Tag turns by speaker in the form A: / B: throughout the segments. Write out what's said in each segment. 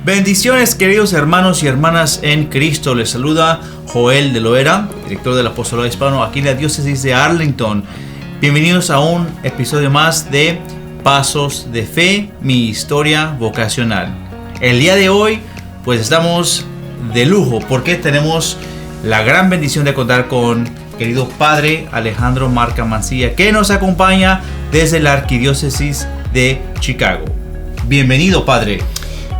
A: Bendiciones, queridos hermanos y hermanas en Cristo. Les saluda Joel de Loera, director del Apostolado Hispano aquí en la diócesis de Arlington. Bienvenidos a un episodio más de Pasos de Fe, mi historia vocacional. El día de hoy, pues estamos de lujo porque tenemos la gran bendición de contar con querido Padre Alejandro Marca Mancilla, que nos acompaña desde la Arquidiócesis de Chicago. Bienvenido, Padre.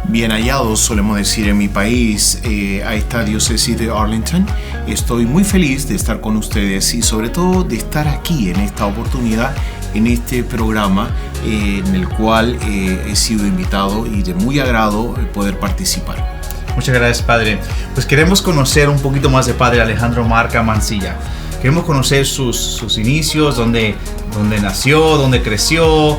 B: Bien hallados, solemos decir en mi país, a esta diócesis de Arlington. Estoy muy feliz de estar con ustedes y sobre todo de estar aquí en esta oportunidad, en este programa en el cual he sido invitado y de muy agrado poder participar.
A: Muchas gracias, Padre. Pues queremos conocer un poquito más de Padre Alejandro Marca Mancilla. Queremos conocer sus inicios, dónde nació, dónde creció,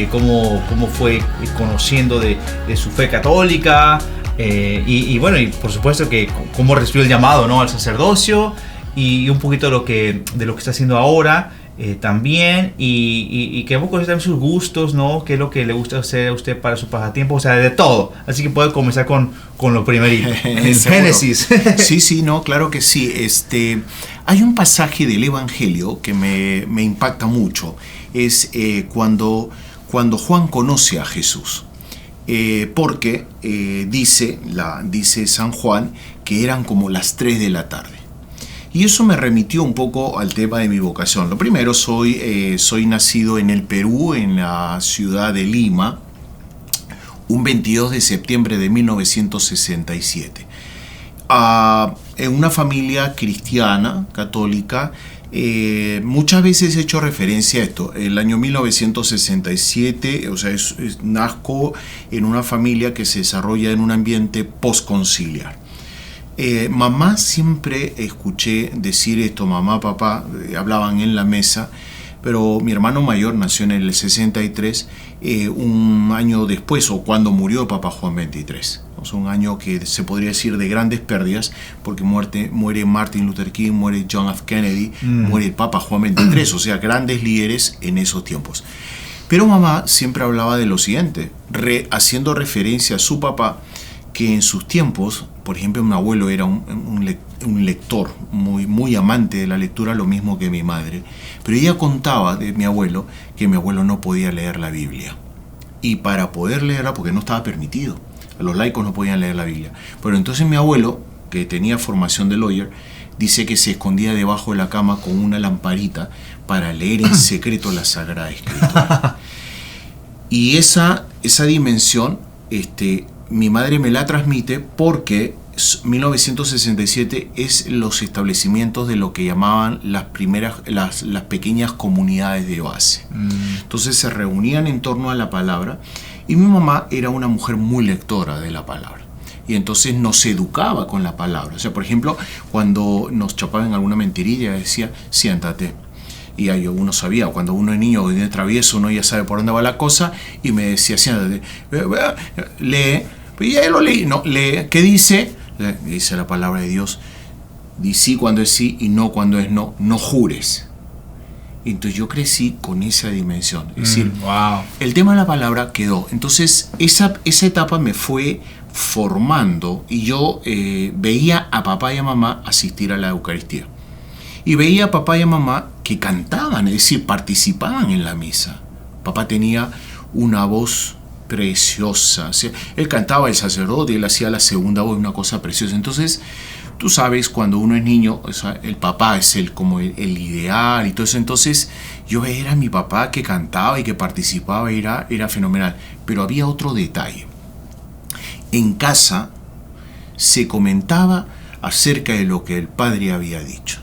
A: cómo fue conociendo de su fe católica y por supuesto que cómo recibió el llamado, ¿no?, al sacerdocio y un poquito de lo que está haciendo ahora también y queremos conocer también sus gustos, ¿no?, qué es lo que le gusta hacer a usted para su pasatiempo, o sea, de todo. Así que puede comenzar con lo primerito, en Génesis.
B: Sí, no, claro que sí. Hay un pasaje del Evangelio que me impacta mucho. Es cuando Juan conoce a Jesús. Porque dice San Juan que eran como las 3 de la tarde. Y eso me remitió un poco al tema de mi vocación. Lo primero, soy nacido en el Perú, en la ciudad de Lima, un 22 de septiembre de 1967. En una familia cristiana, católica. Muchas veces he hecho referencia a esto. El año 1967, o sea, nazco en una familia que se desarrolla en un ambiente postconciliar. Mamá, siempre escuché decir esto, mamá, papá, hablaban en la mesa, pero mi hermano mayor nació en el 63, un año después, o cuando murió Papa Juan XXIII. O sea, un año que se podría decir de grandes pérdidas, porque muere Martin Luther King, muere John F. Kennedy, muere el Papa Juan XXIII, o sea, grandes líderes en esos tiempos. Pero mamá siempre hablaba de lo siguiente, haciendo referencia a su papá, que en sus tiempos, por ejemplo, mi abuelo era un lector, muy amante de la lectura, lo mismo que mi madre. Pero ella contaba de mi abuelo que mi abuelo no podía leer la Biblia. Y para poder leerla, porque no estaba permitido, los laicos no podían leer la Biblia. Pero entonces mi abuelo, que tenía formación de lawyer, dice que se escondía debajo de la cama con una lamparita para leer en secreto la Sagrada Escritura. Y esa dimensión, mi madre me la transmite porque 1967 es los establecimientos de lo que llamaban las pequeñas comunidades de base. Entonces se reunían en torno a la palabra y mi mamá era una mujer muy lectora de la palabra. Y entonces nos educaba con la palabra. O sea, por ejemplo, cuando nos chapaban alguna mentirilla, decía, siéntate. Y ahí uno sabía, cuando uno es niño o es travieso, uno ya sabe por dónde va la cosa, y me decía, siéntate, lee, y ya lo leí, no, lee, ¿qué dice? Dice la palabra de Dios, di sí cuando es sí y no cuando es no, no jures. Y entonces yo crecí con esa dimensión, es decir,
A: wow.
B: El tema de la palabra quedó. Entonces esa etapa me fue formando y yo veía a papá y a mamá asistir a la Eucaristía. Y veía a papá y a mamá que cantaban, es decir, participaban en la misa. Papá tenía una voz preciosa. O sea, él cantaba el sacerdote, él hacía la segunda voz, una cosa preciosa. Entonces, tú sabes, cuando uno es niño, o sea, el papá es como el ideal y todo eso. Entonces, yo veía a mi papá que cantaba y que participaba, era fenomenal. Pero había otro detalle. En casa se comentaba acerca de lo que el padre había dicho.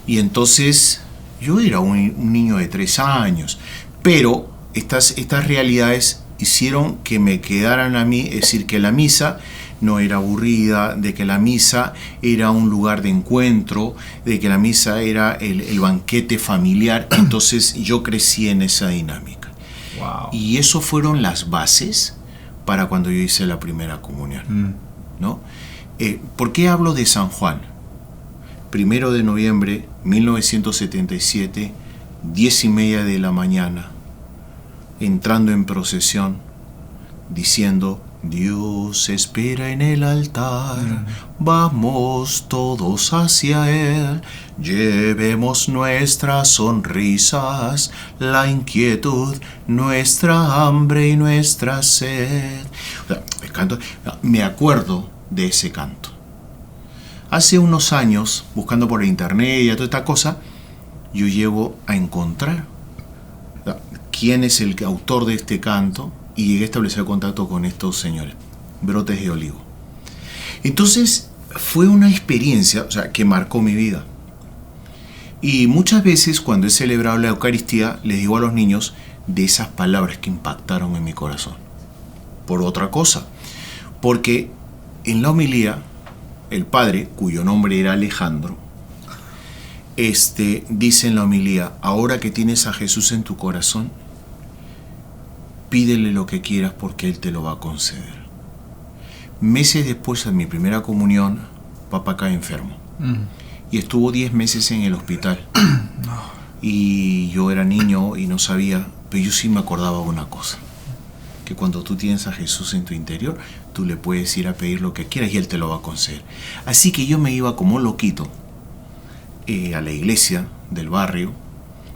B: Y entonces yo era un niño de 3 años, pero estas realidades hicieron que me quedaran a mí, es decir, que la misa no era aburrida, de que la misa era un lugar de encuentro, de que la misa era el banquete familiar. Entonces yo crecí en esa dinámica.
A: Wow.
B: Y eso fueron las bases para cuando yo hice la primera comunión, ¿no? ¿Por qué hablo de San Juan? 1 de noviembre 1977, 10:30 de la mañana, entrando en procesión, diciendo Dios espera en el altar, vamos todos hacia Él, llevemos nuestras sonrisas, la inquietud, nuestra hambre y nuestra sed. O sea, me acuerdo de ese canto. Hace unos años, buscando por internet y toda esta cosa, yo llego a encontrar quién es el autor de este canto y llegué a establecer contacto con estos señores, Brotes de Olivo. Entonces fue una experiencia, o sea, que marcó mi vida. Y muchas veces cuando he celebrado la Eucaristía les digo a los niños de esas palabras que impactaron en mi corazón. Por otra cosa, porque en la homilía el padre, cuyo nombre era Alejandro, dice en la homilía: ahora que tienes a Jesús en tu corazón, pídele lo que quieras porque Él te lo va a conceder. Meses después de mi primera comunión, papá cae enfermo. Y estuvo 10 meses en el hospital. Y yo era niño y no sabía, pero yo sí me acordaba de una cosa: que cuando tú tienes a Jesús en tu interior, tú le puedes ir a pedir lo que quieras y Él te lo va a conceder. Así que yo me iba como loquito a la iglesia del barrio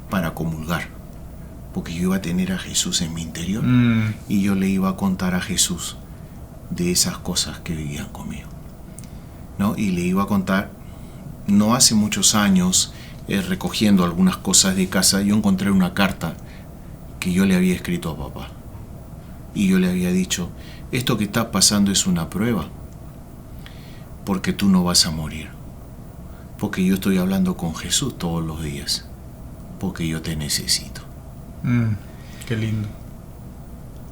B: para comulgar, porque yo iba a tener a Jesús en mi interior y yo le iba a contar a Jesús de esas cosas que vivían conmigo, ¿no? Y le iba a contar. No hace muchos años, recogiendo algunas cosas de casa, yo encontré una carta que yo le había escrito a papá y yo le había dicho: esto que está pasando es una prueba, porque tú no vas a morir, porque yo estoy hablando con Jesús todos los días, porque yo te necesito.
A: Qué lindo.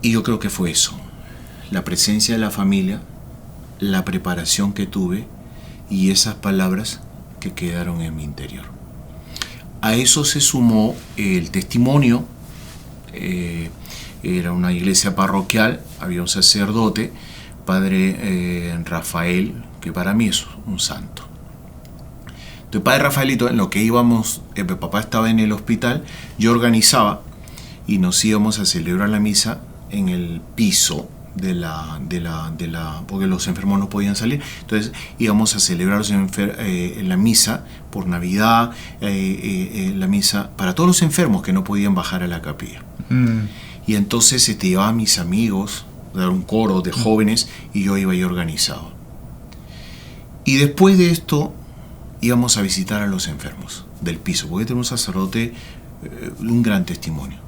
B: Y yo creo que fue eso: la presencia de la familia, la preparación que tuve y esas palabras que quedaron en mi interior. A eso se sumó el testimonio. Era una iglesia parroquial, había un sacerdote, padre Rafael, que para mí es un santo. Entonces, padre Rafaelito, en lo que íbamos, papá estaba en el hospital, yo organizaba y nos íbamos a celebrar la misa en el piso porque los enfermos no podían salir. Entonces íbamos a celebrar la misa por Navidad, la misa para todos los enfermos que no podían bajar a la capilla. Y entonces llevaba a mis amigos, era un coro de jóvenes, y yo iba y organizaba. Y después de esto íbamos a visitar a los enfermos del piso, porque tenemos un sacerdote, un gran testimonio.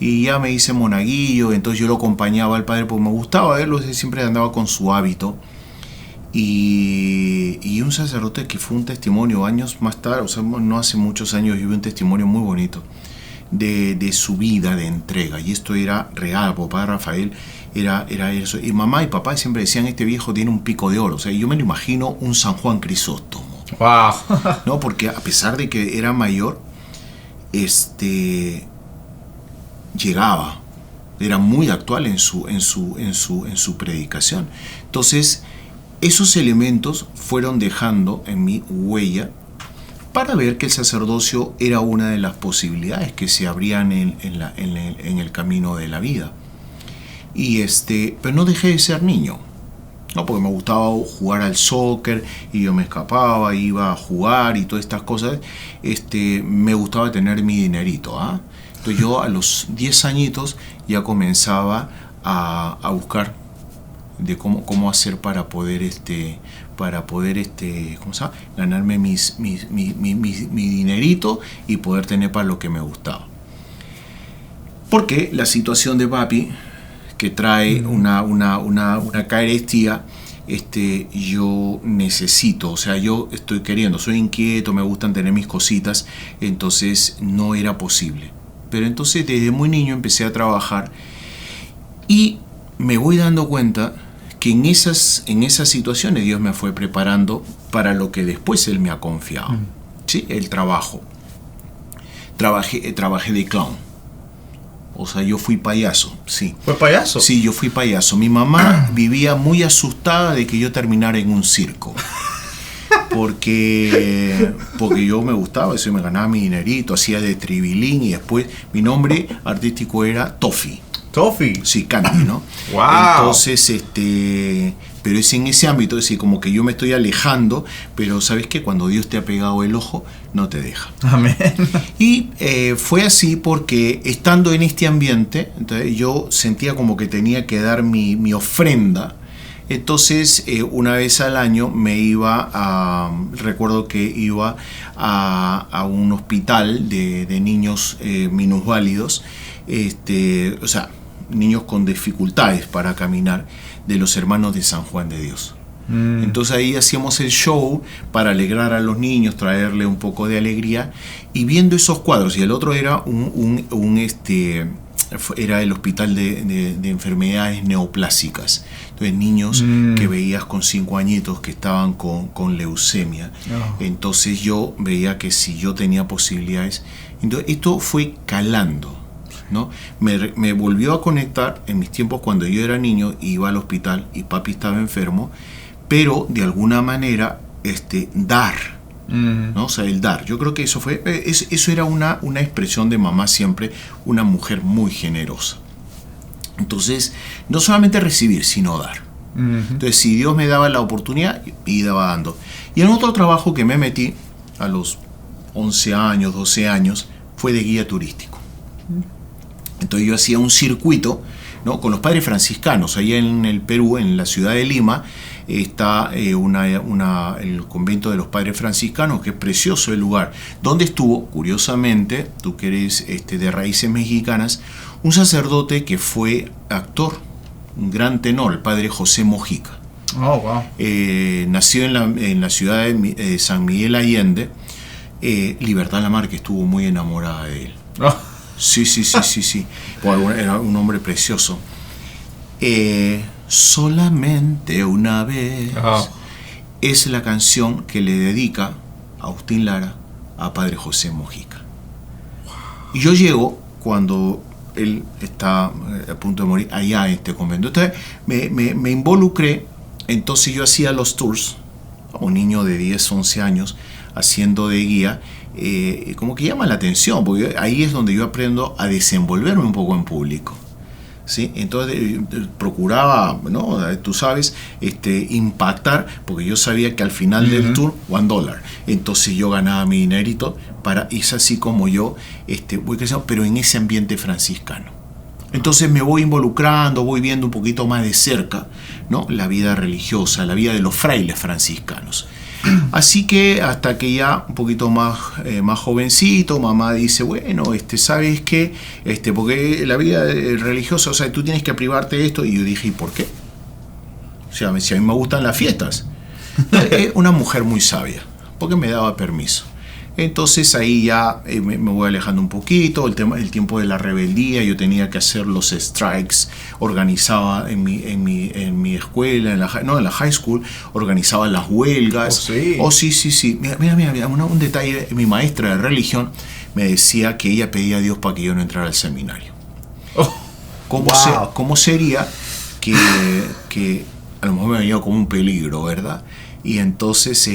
B: Y ya me hice monaguillo, entonces yo lo acompañaba al padre porque me gustaba verlo, siempre andaba con su hábito. Y un sacerdote que fue un testimonio años más tarde, o sea, no hace muchos años, yo vi un testimonio muy bonito de su vida de entrega, y esto era real. Papá Rafael era eso. Y mamá y papá siempre decían: este viejo tiene un pico de oro. O sea, yo me lo imagino un San Juan Crisóstomo.
A: Wow.
B: ¿No? Porque a pesar de que era mayor, llegaba, era muy actual en su predicación. Entonces, esos elementos fueron dejando en mí huella para ver que el sacerdocio era una de las posibilidades que se abrían en el camino de la vida. Pero no dejé de ser niño, ¿no? Porque me gustaba jugar al soccer y yo me escapaba, iba a jugar y todas estas cosas. Me gustaba tener mi dinerito, ¿ah? Entonces yo a los 10 añitos ya comenzaba a buscar de cómo hacer para poder ¿cómo se llama? Ganarme mi dinerito y poder tener para lo que me gustaba. Porque la situación de papi, que trae una carestía, yo necesito, o sea, yo estoy queriendo, soy inquieto, me gustan tener mis cositas, entonces no era posible. Pero entonces desde muy niño empecé a trabajar y me voy dando cuenta que en esas situaciones Dios me fue preparando para lo que después Él me ha confiado. ¿Sí? El trabajo. Trabajé de clown. O sea, yo fui payaso, sí.
A: ¿Fue payaso?
B: Sí, yo fui payaso. Mi mamá vivía muy asustada de que yo terminara en un circo. Porque yo me gustaba eso, me ganaba mi dinerito, hacía de tribilín y después mi nombre artístico era Toffee.
A: Toffee.
B: Sí, candy, ¿no?
A: Wow.
B: Entonces, pero es en ese ámbito, es decir, como que yo me estoy alejando, pero ¿sabes qué? Cuando Dios te ha pegado el ojo, no te deja.
A: Amén.
B: Y fue así porque estando en este ambiente, entonces, yo sentía como que tenía que dar mi ofrenda. Entonces, una vez al año recuerdo que iba a un hospital de niños minusválidos, o sea, niños con dificultades para caminar, de los hermanos de San Juan de Dios. Entonces ahí hacíamos el show para alegrar a los niños, traerle un poco de alegría, y viendo esos cuadros, y el otro era era el hospital de enfermedades neoplásicas. Entonces niños que veías con 5 añitos que estaban con leucemia. Entonces yo veía que si yo tenía posibilidades, entonces esto fue calando, ¿no? Me volvió a conectar en mis tiempos cuando yo era niño, iba al hospital y papi estaba enfermo, pero de alguna manera dar, ¿no? O sea, el dar. Yo creo que eso era una expresión de mamá siempre, una mujer muy generosa. Entonces, no solamente recibir, sino dar. Entonces, si Dios me daba la oportunidad, iba dando. Y en otro trabajo que me metí a los 11 años, 12 años, fue de guía turístico. Entonces yo hacía un circuito, ¿no? Con los padres franciscanos. Allá en el Perú, en la ciudad de Lima, está el convento de los padres franciscanos, que es precioso el lugar, donde estuvo, curiosamente, tú que eres de raíces mexicanas, un sacerdote que fue actor, un gran tenor, el padre José Mojica.
A: Oh, wow.
B: Nació en la ciudad de San Miguel Allende. Libertad Lamarque estuvo muy enamorada de él.
A: Oh.
B: Sí. Bueno, era un hombre precioso. Solamente una vez es la canción que le dedica Agustín Lara a Padre José Mojica. Y yo llego cuando él está a punto de morir allá en este convento. Entonces me involucré. Entonces yo hacía los tours, un niño de 10, 11 años, haciendo de guía. Como que llama la atención, porque ahí es donde yo aprendo a desenvolverme un poco en público, ¿sí? Entonces procuraba, ¿no? Tú sabes, impactar, porque yo sabía que al final del tour, $1. Entonces yo ganaba mi dinerito, es así como yo voy creciendo, pero en ese ambiente franciscano. Entonces me voy involucrando, voy viendo un poquito más de cerca, ¿no? La vida religiosa, la vida de los frailes franciscanos. Así que hasta que ya un poquito más jovencito, mamá dice, bueno, ¿sabes qué? Porque la vida religiosa, o sea, tú tienes que privarte de esto. Y yo dije, ¿y por qué? O sea, si a mí me gustan las fiestas. Una mujer muy sabia, porque me daba permiso. Entonces ahí ya me voy alejando un poquito, el tiempo de la rebeldía, yo tenía que hacer los strikes, organizaba en mi escuela, en la high school, organizaba las huelgas.
A: Oh, sí.
B: Sí. Mira, un detalle, mi maestra de religión me decía que ella pedía a Dios para que yo no entrara al seminario. ¿Cómo sería que a lo mejor me venía como un peligro, ¿verdad? Y entonces,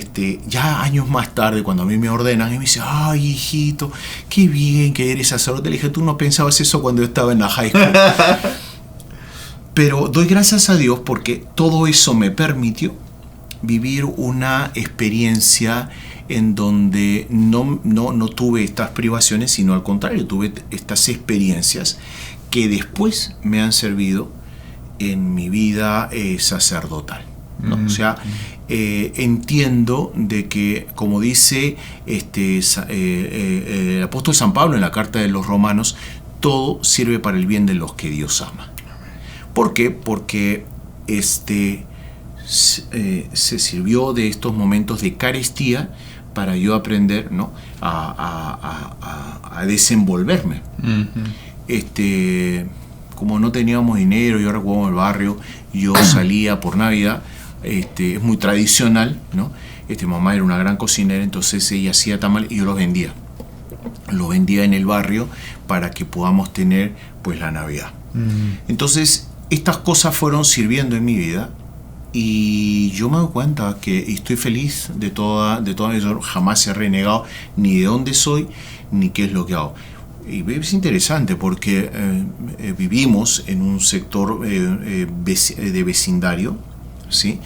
B: ya años más tarde, cuando a mí me ordenan, y me dice, ay, hijito, qué bien que eres sacerdote. Le dije, tú no pensabas eso cuando yo estaba en la high school. Pero doy gracias a Dios porque todo eso me permitió vivir una experiencia en donde no tuve estas privaciones, sino al contrario, tuve estas experiencias que después me han servido en mi vida sacerdotal, ¿no? O sea, entiendo de que, como dice el apóstol San Pablo en la carta de los Romanos, todo sirve para el bien de los que Dios ama. ¿Por qué? Porque se sirvió de estos momentos de carestía para yo aprender, ¿no? a desenvolverme. Como no teníamos dinero, yo recuerdo en el barrio, yo salía por Navidad. Es muy tradicional, ¿no? Mamá era una gran cocinera, entonces ella hacía tamal y yo los vendía. Los vendía en el barrio para que podamos tener, pues, la Navidad. Entonces, estas cosas fueron sirviendo en mi vida y yo me doy cuenta que estoy feliz de toda yo jamás he renegado ni de dónde soy ni qué es lo que hago. Y es interesante porque vivimos en un sector de vecindario, ¿sí?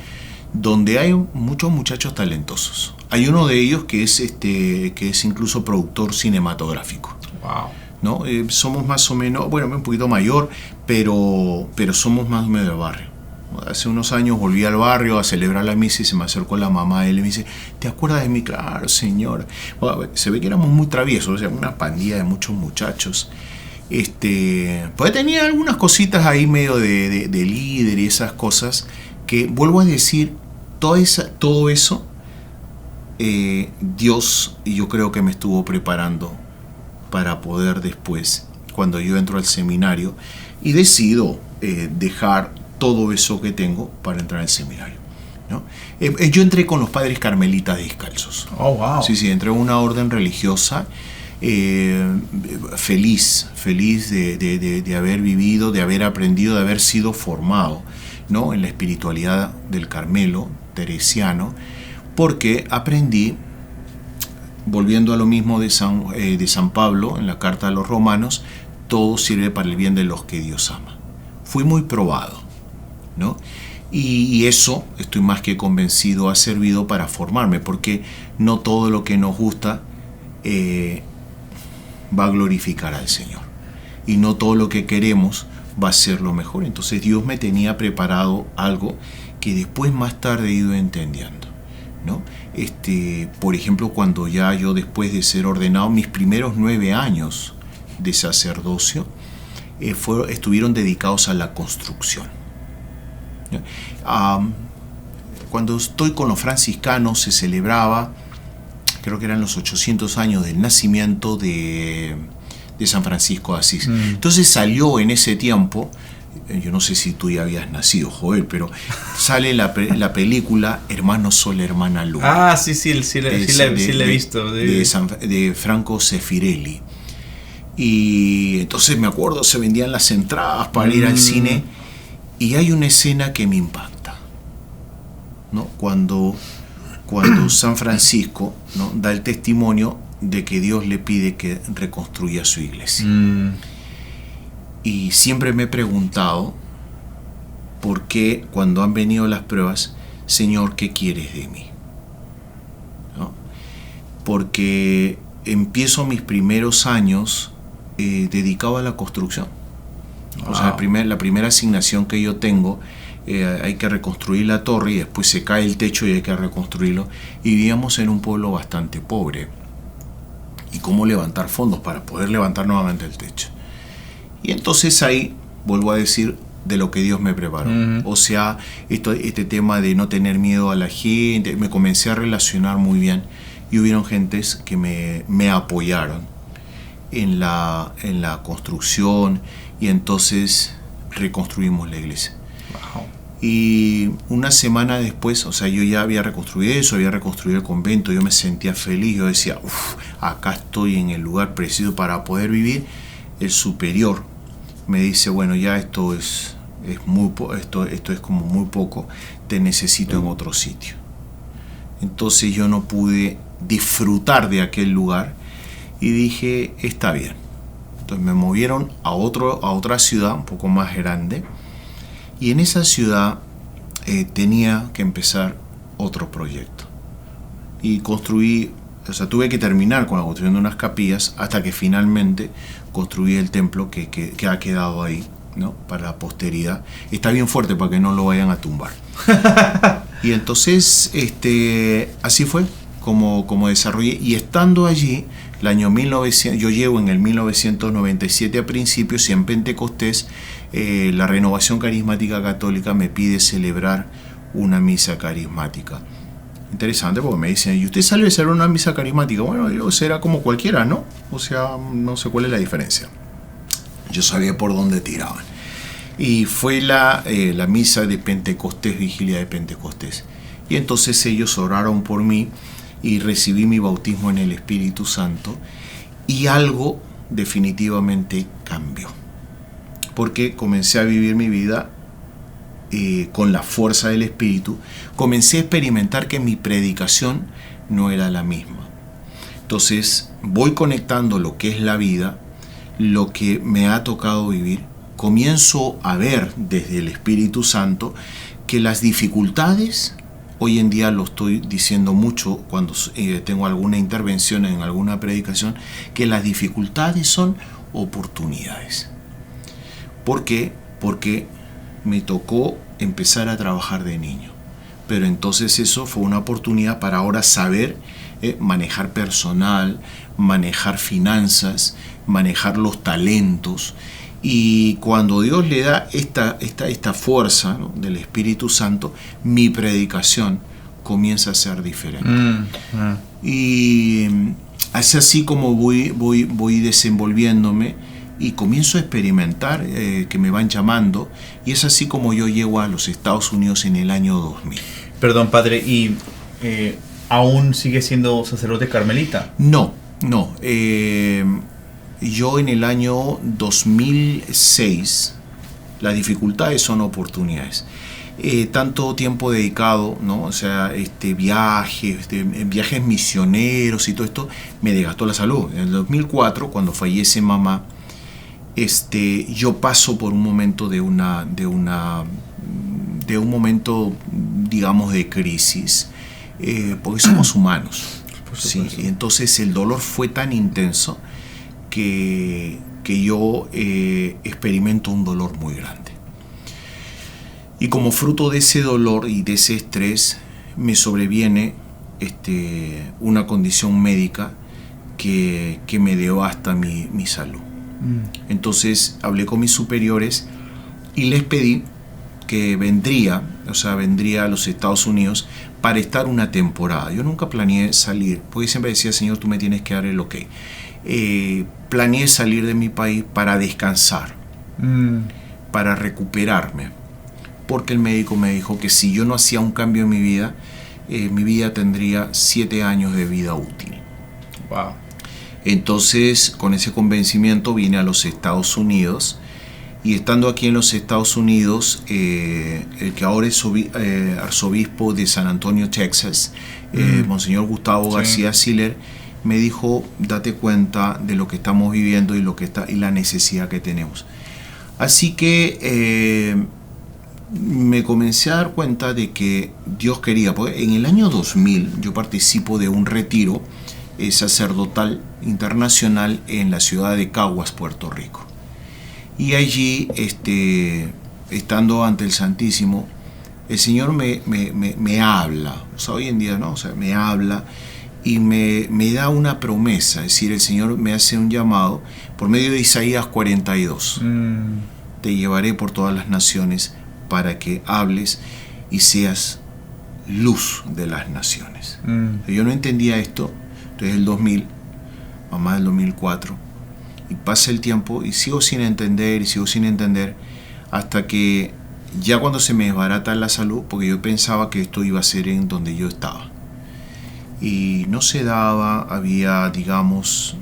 B: Donde hay muchos muchachos talentosos. Hay uno de ellos que es incluso productor cinematográfico.
A: Wow.
B: ¿No? Somos más o menos, bueno, un poquito mayor, pero somos más o menos del barrio. Hace unos años volví al barrio a celebrar la misa y se me acercó la mamá de él y me dice: ¿te acuerdas de mí? Claro, señor. Bueno, se ve que éramos muy traviesos, o sea, una pandilla de muchos muchachos. Pues tenía algunas cositas ahí medio de líder y esas cosas que, vuelvo a decir, todo eso Dios, y yo creo que me estuvo preparando para poder después, cuando yo entro al seminario y decido dejar todo eso que tengo para entrar al seminario, ¿no? Yo entré con los padres carmelitas descalzos.
A: Oh, wow.
B: Sí, entré en una orden religiosa, feliz de haber vivido, de haber aprendido, de haber sido formado, ¿no? En la espiritualidad del Carmelo teresiano, porque aprendí, volviendo a lo mismo de San Pablo en la carta a los Romanos, todo sirve para el bien de los que Dios ama. Fui muy probado, ¿no? Y eso, estoy más que convencido, ha servido para formarme, porque no todo lo que nos gusta va a glorificar al Señor, y no todo lo que queremos va a ser lo mejor. Entonces Dios me tenía preparado algo que después, más tarde, he ido entendiendo, ¿no? Por ejemplo, cuando ya yo, después de ser ordenado, mis primeros 9 años de sacerdocio estuvieron dedicados a la construcción. Cuando estoy con los franciscanos se celebraba, creo que eran los 800 años del nacimiento de San Francisco de Asís. Entonces salió en ese tiempo, yo no sé si tú ya habías nacido, Joel, pero sale la película Hermano Sol, Hermana Luna.
A: Sí, la he visto.
B: De Franco Sefirelli. Y entonces me acuerdo, se vendían las entradas para ir al cine, y hay una escena que me impacta, ¿no? Cuando San Francisco, ¿no?, da el testimonio de que Dios le pide que reconstruya su iglesia. Y siempre me he preguntado por qué, cuando han venido las pruebas: Señor, ¿qué quieres de mí? ¿No? Porque empiezo mis primeros años dedicado a la construcción. Wow. O sea, la primera asignación que yo tengo, hay que reconstruir la torre, y después se cae el techo y hay que reconstruirlo. Y vivíamos en un pueblo bastante pobre. Y cómo levantar fondos para poder levantar nuevamente el techo. Y entonces ahí, vuelvo a decir, de lo que Dios me preparó. O sea, este tema de no tener miedo a la gente, me comencé a relacionar muy bien, y hubieron gentes que me apoyaron en la construcción, y entonces reconstruimos la iglesia.
A: Wow.
B: Y una semana después, o sea, yo ya había reconstruido eso, había reconstruido el convento, yo me sentía feliz, yo decía: acá estoy en el lugar preciso para poder vivir. El superior me dice: bueno, ya esto es como muy poco, te necesito en otro sitio. Entonces yo no pude disfrutar de aquel lugar, y dije: está bien. Entonces me movieron a otra ciudad un poco más grande, y en esa ciudad tenía que empezar otro proyecto, y tuve que terminar con la construcción de unas capillas hasta que finalmente construí el templo que ha quedado ahí, ¿no?, para la posteridad. Está bien fuerte para que no lo vayan a tumbar. Y entonces así fue como desarrollé. Y estando allí, el año 1900, yo llego en el 1997 a principios, y en Pentecostés la Renovación Carismática Católica me pide celebrar una misa carismática. Interesante, porque me dicen: ¿y usted sabe hacer una misa carismática? Bueno, yo será como cualquiera, ¿no? O sea, no sé cuál es la diferencia. Yo sabía por dónde tiraban. Y fue la misa de Pentecostés, vigilia de Pentecostés. Y entonces ellos oraron por mí, y recibí mi bautismo en el Espíritu Santo, y algo definitivamente cambió. Porque comencé a vivir mi vida con la fuerza del Espíritu. Comencé a experimentar que mi predicación no era la misma. Entonces voy conectando lo que es la vida lo que me ha tocado vivir, comienzo a ver desde el Espíritu Santo que las dificultades, hoy en día lo estoy diciendo mucho cuando tengo alguna intervención en alguna predicación, que las dificultades son oportunidades. ¿Por qué? Porque me tocó empezar a trabajar de niño. Pero entonces eso fue una oportunidad para ahora saber manejar personal, manejar finanzas, manejar los talentos. Y cuando Dios le da esta fuerza, ¿no?, del Espíritu Santo, mi predicación comienza a ser diferente. Y es así como voy desenvolviéndome y comienzo a experimentar que me van llamando, y es así como yo llego a los Estados Unidos en el año 2000.
A: Perdón, padre, ¿y aún sigue siendo sacerdote carmelita?
B: No. Yo en el año 2006, las dificultades son oportunidades. Tanto tiempo dedicado, ¿no? O sea, viajes misioneros y todo esto, me desgastó la salud. En el 2004, cuando fallece mamá, yo paso por un momento de un momento, digamos, de crisis, porque somos humanos. Sí, y entonces el dolor fue tan intenso que yo experimento un dolor muy grande. Y como fruto de ese dolor y de ese estrés, me sobreviene una condición médica que me devasta mi salud. Entonces hablé con mis superiores y les pedí que vendría a los Estados Unidos para estar una temporada. Yo nunca planeé salir, porque siempre decía, Señor, tú me tienes que dar el ok. Planeé salir de mi país para descansar, para recuperarme, porque el médico me dijo que si yo no hacía un cambio en mi vida tendría 7 años de vida útil.
A: Wow.
B: Entonces, con ese convencimiento vine a los Estados Unidos, y estando aquí en los Estados Unidos, el que ahora es arzobispo de San Antonio, Texas, Monseñor Gustavo García Siller, me dijo, date cuenta de lo que estamos viviendo y la necesidad que tenemos. Así que me comencé a dar cuenta de que Dios quería, porque en el año 2000 yo participo de un retiro sacerdotal internacional en la ciudad de Caguas, Puerto Rico. Y allí, estando ante el Santísimo, el Señor me habla. O sea, hoy en día, ¿no? O sea, me habla y me da una promesa. Es decir, el Señor me hace un llamado por medio de Isaías 42. Te llevaré por todas las naciones para que hables y seas luz de las naciones. Yo no entendía esto. Entonces el 2000, mamá del 2004, y pasa el tiempo y sigo sin entender, hasta que ya cuando se me desbarata la salud, porque yo pensaba que esto iba a ser en donde yo estaba, y no se daba, había, digamos,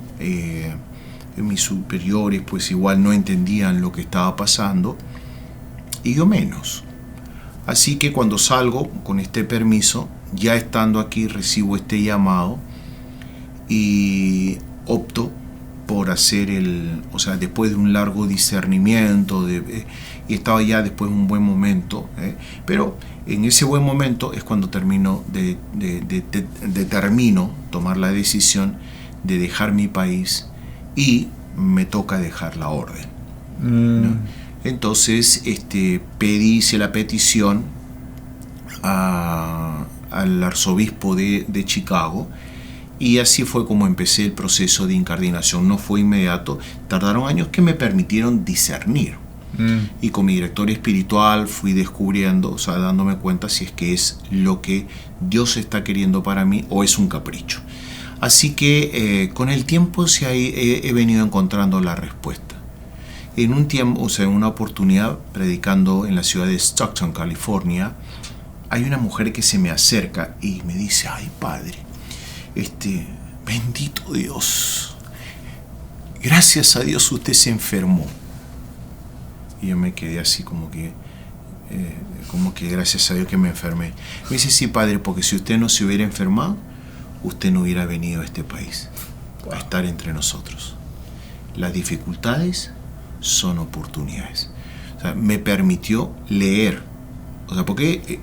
B: mis superiores pues igual no entendían lo que estaba pasando, y yo menos. Así que cuando salgo con este permiso, ya estando aquí, recibo este llamado y opto por hacer después de un largo discernimiento, y estaba ya después de un buen momento, pero en ese buen momento es cuando termino tomar la decisión de dejar mi país, y me toca dejar la orden, ¿no? Entonces hice la petición al arzobispo de Chicago, y así fue como empecé el proceso de incardinación. No fue inmediato, tardaron años que me permitieron discernir. Y con mi director espiritual fui descubriendo, o sea, dándome cuenta si es que es lo que Dios está queriendo para mí o es un capricho. Así que con el tiempo he venido encontrando la respuesta. En un tiempo, en una oportunidad, predicando en la ciudad de Stockton, California, hay una mujer que se me acerca y me dice, ay padre, bendito Dios, gracias a Dios usted se enfermó. Y yo me quedé así como que gracias a Dios que me enfermé. Me dice, sí padre, porque si usted no se hubiera enfermado, usted no hubiera venido a este país a estar entre nosotros. las dificultades son oportunidades. O sea, me permitió leer. O sea, porque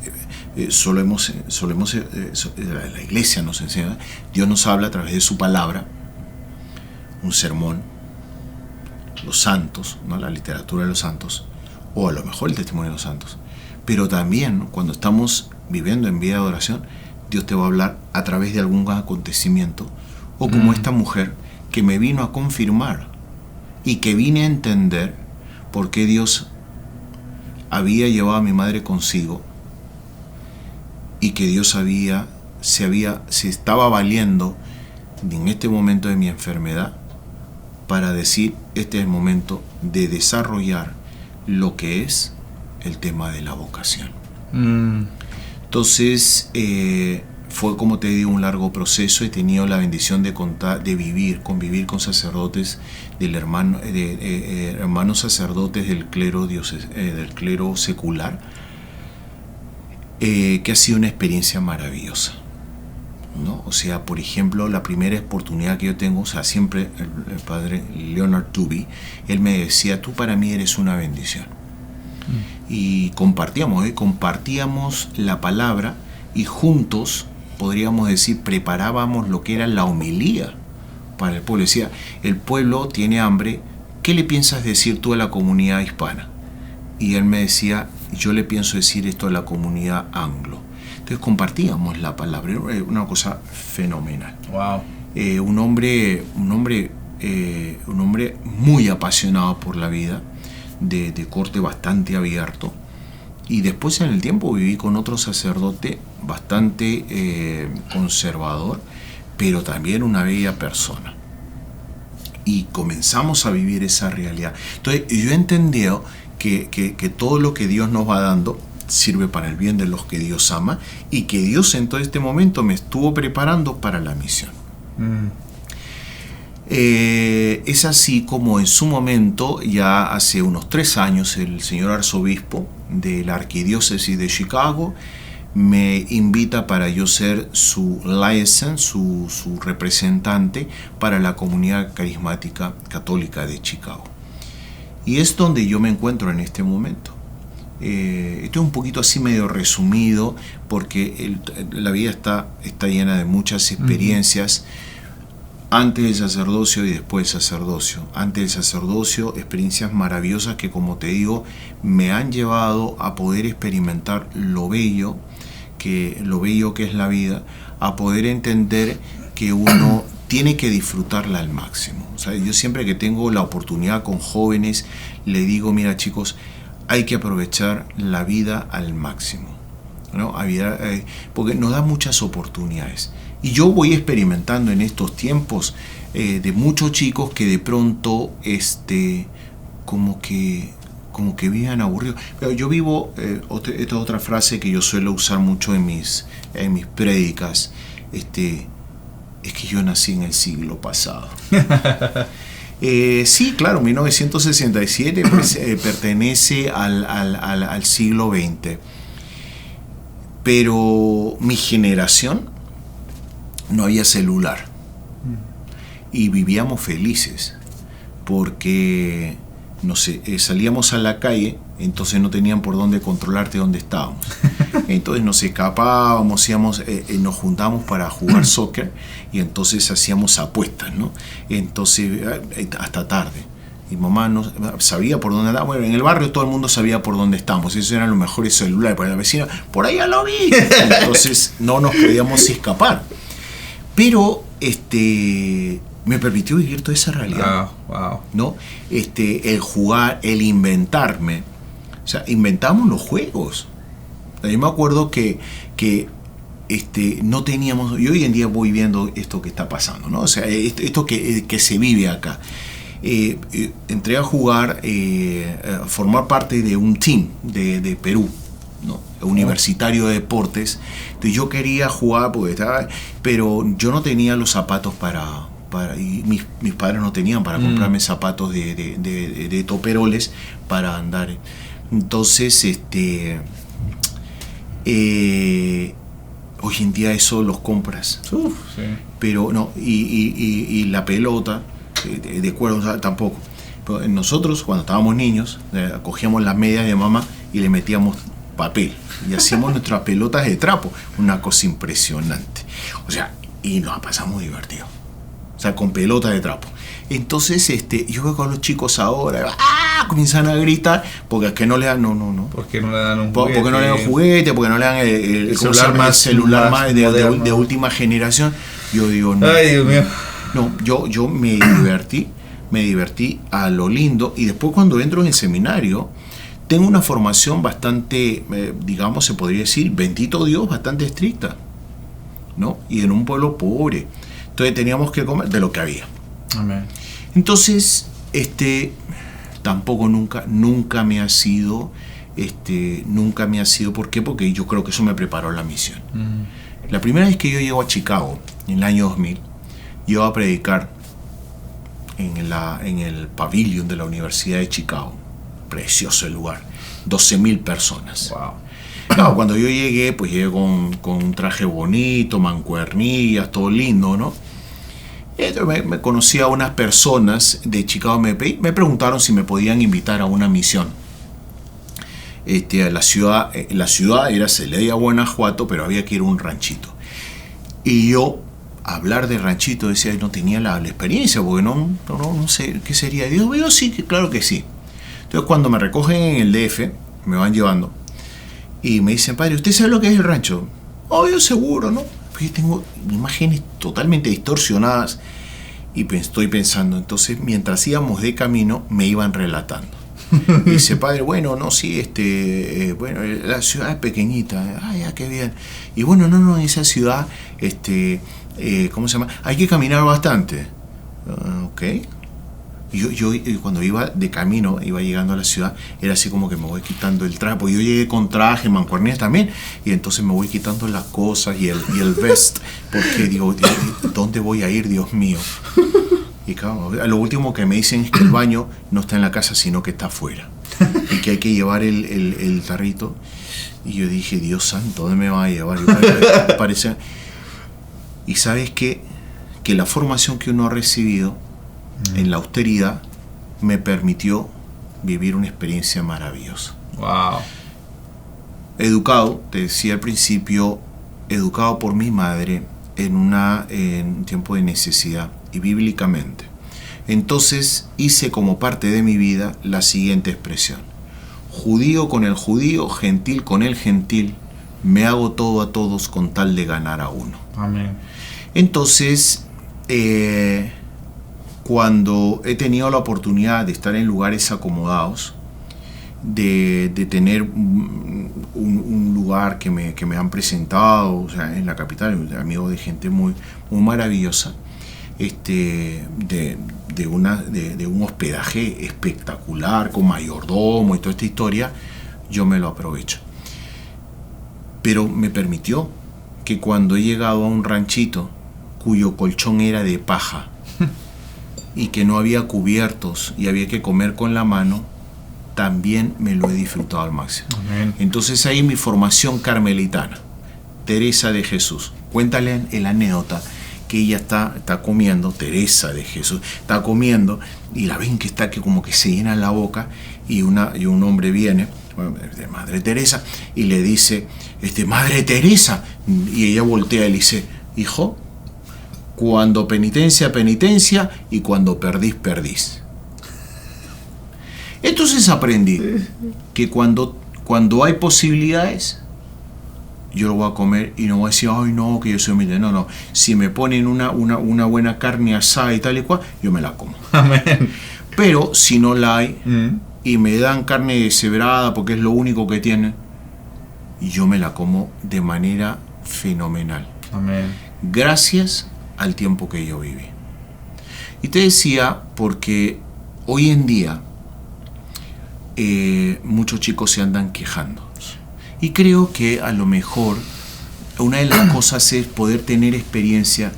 B: la iglesia nos enseña, Dios nos habla a través de su palabra, un sermón, los santos, ¿no? La literatura de los santos, o a lo mejor el testimonio de los santos. Pero también, ¿no? Cuando estamos viviendo en vida de oración, Dios te va a hablar a través de algún acontecimiento, o como esta mujer que me vino a confirmar y que vine a entender por qué Dios había llevado a mi madre consigo y que Dios se estaba valiendo en este momento de mi enfermedad para decir, este es el momento de desarrollar lo que es el tema de la vocación. Entonces, fue, como te digo, un largo proceso. He tenido la bendición de convivir con sacerdotes hermanos sacerdotes del clero secular, que ha sido una experiencia maravillosa, ¿no? O sea, por ejemplo, la primera oportunidad que yo tengo, o sea, siempre el padre Leonard Tooby, él me decía, tú para mí eres una bendición. Y compartíamos la palabra y juntos, podríamos decir, preparábamos lo que era la homilía para el pueblo. Decía, el pueblo tiene hambre, ¿qué le piensas decir tú a la comunidad hispana? Y él me decía, yo le pienso decir esto a la comunidad anglo. Entonces compartíamos la palabra, era una cosa fenomenal.
A: Wow.
B: Un hombre muy apasionado por la vida, de corte bastante abierto. Y después, en el tiempo, viví con otro sacerdote bastante conservador, pero también una bella persona. Y comenzamos a vivir esa realidad. Entonces yo he entendido que todo lo que Dios nos va dando sirve para el bien de los que Dios ama, y que Dios en todo este momento me estuvo preparando para la misión. Es así como en su momento, ya hace unos 3 años, el señor arzobispo de la arquidiócesis de Chicago me invita para yo ser su liaison, su representante para la comunidad carismática católica de Chicago. Y es donde yo me encuentro en este momento. Esto es un poquito así medio resumido, porque la vida está llena de muchas experiencias. Antes del sacerdocio y después del sacerdocio. Antes del sacerdocio, experiencias maravillosas que, como te digo, me han llevado a poder experimentar lo bello que es la vida, a poder entender que uno tiene que disfrutarla al máximo. O sea, yo siempre que tengo la oportunidad con jóvenes, le digo, mira chicos, hay que aprovechar la vida al máximo, ¿no? Porque nos da muchas oportunidades. Y yo voy experimentando en estos tiempos de muchos chicos que de pronto como que viven aburridos. Pero yo vivo, esta es otra frase que yo suelo usar mucho en mis prédicas, es que yo nací en el siglo pasado. Sí, claro, 1967 pertenece al siglo XX. Pero mi generación no había celular y vivíamos felices porque, no sé, salíamos a la calle, entonces no tenían por dónde controlarte dónde estábamos. Entonces nos escapábamos, nos juntábamos para jugar soccer y entonces hacíamos apuestas, ¿no? Entonces hasta tarde. Y mamá no sabía por dónde andaba. Bueno, en el barrio todo el mundo sabía por dónde estábamos. Esos eran los mejores celulares. Para la vecina, por allá lo vi. Entonces no nos podíamos escapar. Pero me permitió vivir toda esa realidad.
A: Wow.
B: ¿No? El jugar, el inventarme. O sea, inventamos los juegos. Yo me acuerdo que no teníamos. Y hoy en día voy viendo esto que está pasando, ¿no? O sea, esto que se vive acá. Entré a jugar, a formar parte de un team de Perú, ¿no? Universitario de deportes. Entonces yo quería jugar pero yo no tenía los zapatos y mis padres no tenían para comprarme zapatos de toperoles para andar. Entonces hoy en día eso los compras.
A: Sí.
B: Pero no, y la pelota, de cuero, o sea, tampoco. Pero nosotros, cuando estábamos niños, cogíamos las medias de mamá y le metíamos papel y hacíamos nuestras pelotas de trapo, una cosa impresionante. O sea, y nos pasamos divertido. O sea, con pelotas de trapo. Entonces, yo veo con los chicos ahora, comienzan a gritar porque es que no le dan, no.
A: ¿Por qué no le dan un juguete?
B: Porque no le dan juguete, porque no le dan el celular más de última generación. Yo digo, no.
A: Ay, Dios mío.
B: No, yo me divertí a lo lindo, y después cuando entro en el seminario, tengo una formación bastante, digamos, se podría decir, bendito Dios, bastante estricta, ¿no? Y en un pueblo pobre. Entonces teníamos que comer de lo que había.
A: Amén.
B: Entonces, tampoco nunca me ha sido, ¿por qué? Porque yo creo que eso me preparó la misión. La primera vez que yo llego a Chicago, en el año 2000, yo a predicar en el pabellón de la Universidad de Chicago. Precioso el lugar, 12.000 personas.
A: Wow.
B: Claro, cuando yo llegué, pues llegué con un traje bonito, mancuernillas, todo lindo, ¿no? Entonces me conocí a unas personas de Chicago, me preguntaron si me podían invitar a una misión. La ciudad era Celaya, Guanajuato, pero había que ir a un ranchito. Y yo, hablar de ranchito, decía, no tenía la experiencia, porque no sé qué sería. Y yo sí, claro que sí. Entonces, cuando me recogen en el DF, me van llevando, y me dicen, padre, ¿usted sabe lo que es el rancho? Oh, yo seguro, ¿no? Pues yo tengo imágenes totalmente distorsionadas, y estoy pensando. Entonces, mientras íbamos de camino, me iban relatando. Y dice, padre, bueno, no, sí, bueno, la ciudad es pequeñita, ya, qué bien. Y bueno, no, en esa ciudad, ¿cómo se llama? Hay que caminar bastante. Ok. Yo cuando iba de camino, iba llegando a la ciudad, era así como que me voy quitando el traje, porque yo llegué con traje, mancuernillas también, y entonces me voy quitando las cosas y el vest, porque digo, ¿dónde voy a ir, Dios mío? Y claro, lo último que me dicen es que el baño no está en la casa, sino que está afuera, y que hay que llevar el tarrito. Y yo dije, Dios santo, ¿dónde me va a llevar? Parece. Y sabes qué, que la formación que uno ha recibido en la austeridad me permitió vivir una experiencia maravillosa.
A: Wow.
B: Educado, te decía al principio, educado por mi madre en un tiempo de necesidad, y bíblicamente. Entonces hice como parte de mi vida la siguiente expresión: judío con el judío, gentil con el gentil, me hago todo a todos con tal de ganar a uno.
A: Amén.
B: Entonces, cuando he tenido la oportunidad de estar en lugares acomodados, de tener un lugar que me han presentado, o sea, en la capital, amigo de gente muy maravillosa, de un hospedaje espectacular, con mayordomo y toda esta historia, yo me lo aprovecho. Pero me permitió que cuando he llegado a un ranchito cuyo colchón era de paja y que no había cubiertos y había que comer con la mano, también me lo he disfrutado al máximo.
A: Amén.
B: Entonces ahí mi formación carmelitana, Teresa de Jesús, cuéntale la anécdota que ella está comiendo, Teresa de Jesús, está comiendo, y la ven que está que como que se llena la boca, y un hombre viene, de Madre Teresa, y le dice, Madre Teresa, y ella voltea y le dice, hijo, cuando penitencia, penitencia, y cuando perdís, perdís. Entonces aprendí que cuando hay posibilidades, yo lo voy a comer, y no voy a decir, ay no, que yo soy humilde. No, si me ponen una buena carne asada y tal y cual, yo me la como.
A: Amén.
B: Pero si no la hay, y me dan carne deshebrada porque es lo único que tienen, y yo me la como de manera fenomenal.
A: Amén.
B: Gracias al tiempo que yo viví. Y te decía porque hoy en día muchos chicos se andan quejando. Y creo que a lo mejor una de las cosas es poder tener experiencia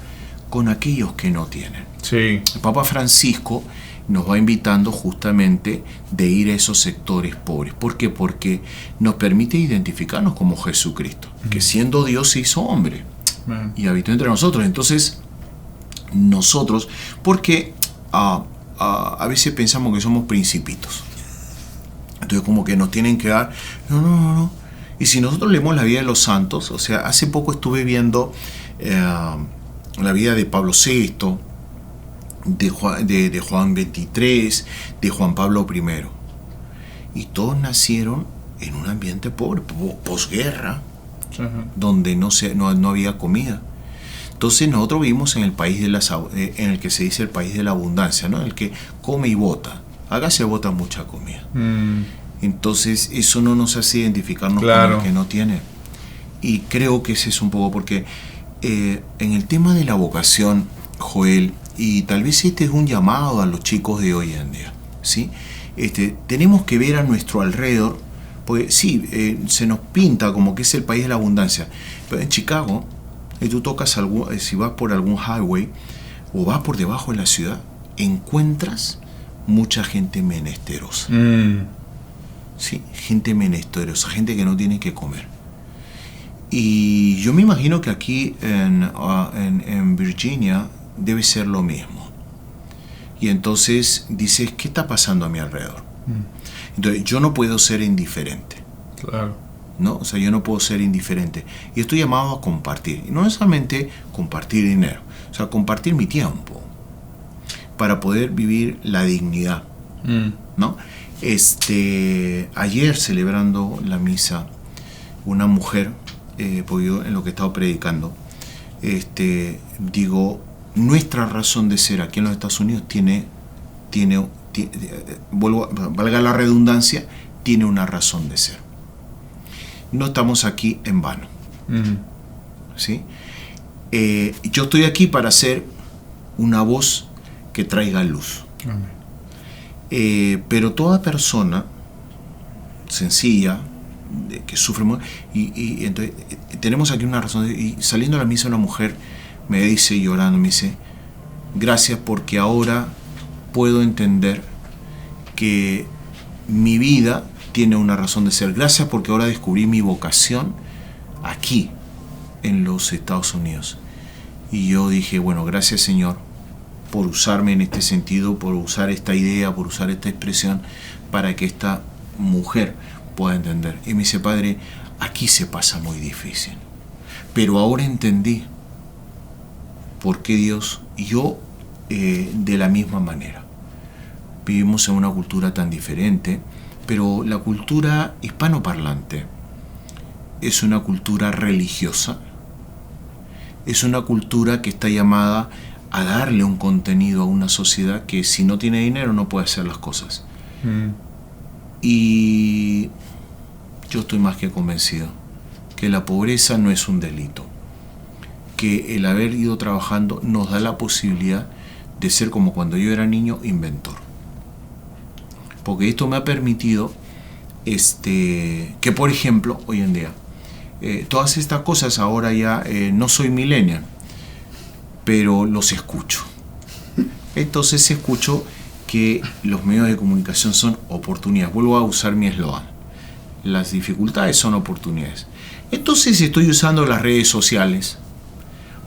B: con aquellos que no tienen.
A: Sí.
B: El Papa Francisco nos va invitando justamente de ir a esos sectores pobres. ¿Por qué? Porque nos permite identificarnos como Jesucristo, que siendo Dios se hizo hombre y habitó entre nosotros. Entonces, nosotros, porque a veces pensamos que somos principitos. Entonces como que nos tienen que dar, no. Y si nosotros leemos la vida de los santos, o sea, hace poco estuve viendo la vida de Pablo VI, de Juan XXIII, de Juan Pablo I. Y todos nacieron en un ambiente pobre, posguerra, donde no había comida. Entonces nosotros vivimos en el país en el que se dice el país de la abundancia, ¿no? El que come y bota. Acá se bota mucha comida. Entonces eso no nos hace identificarnos con el que no tiene. Y creo que ese es un poco porque en el tema de la vocación, Joel, y tal vez este es un llamado a los chicos de hoy en día, ¿sí? Tenemos que ver a nuestro alrededor, porque sí, se nos pinta como que es el país de la abundancia, pero en Chicago, tú tocas si vas por algún highway o vas por debajo de la ciudad, encuentras mucha gente menesterosa. Sí, gente menesterosa, gente que no tiene que comer. Y yo me imagino que aquí en Virginia debe ser lo mismo. Y entonces dices, ¿qué está pasando a mi alrededor? Entonces yo no puedo ser indiferente.
A: Claro.
B: ¿No? O sea, yo no puedo ser indiferente. Y estoy llamado a compartir. Y no es solamente compartir dinero, o sea, compartir mi tiempo para poder vivir la dignidad. ¿No? Ayer celebrando la misa, una mujer, porque yo en lo que he estado predicando, digo, nuestra razón de ser aquí en los Estados Unidos valga la redundancia, tiene una razón de ser. No estamos aquí en vano. ¿Sí? Yo estoy aquí para ser una voz que traiga luz. Pero toda persona sencilla, que sufre y entonces tenemos aquí una razón. Y saliendo a la misa, una mujer me dice, llorando, me dice, gracias porque ahora puedo entender que mi vida tiene una razón de ser. Gracias porque ahora descubrí mi vocación aquí en los Estados Unidos. Y yo dije, bueno, gracias Señor por usarme en este sentido, por usar esta idea, por usar esta expresión para que esta mujer pueda entender. Y me dice, Padre, aquí se pasa muy difícil, pero ahora entendí por qué Dios y yo de la misma manera. Vivimos en una cultura tan diferente, pero la cultura hispanoparlante es una cultura religiosa, es una cultura que está llamada a darle un contenido a una sociedad que si no tiene dinero no puede hacer las cosas. Y yo estoy más que convencido que la pobreza no es un delito, que el haber ido trabajando nos da la posibilidad de ser como cuando yo era niño, inventor. Porque esto me ha permitido que, por ejemplo, hoy en día, todas estas cosas ahora ya no soy millennial, pero los escucho. Entonces escucho que los medios de comunicación son oportunidades. Vuelvo a usar mi eslogan. Las dificultades son oportunidades. Entonces estoy usando las redes sociales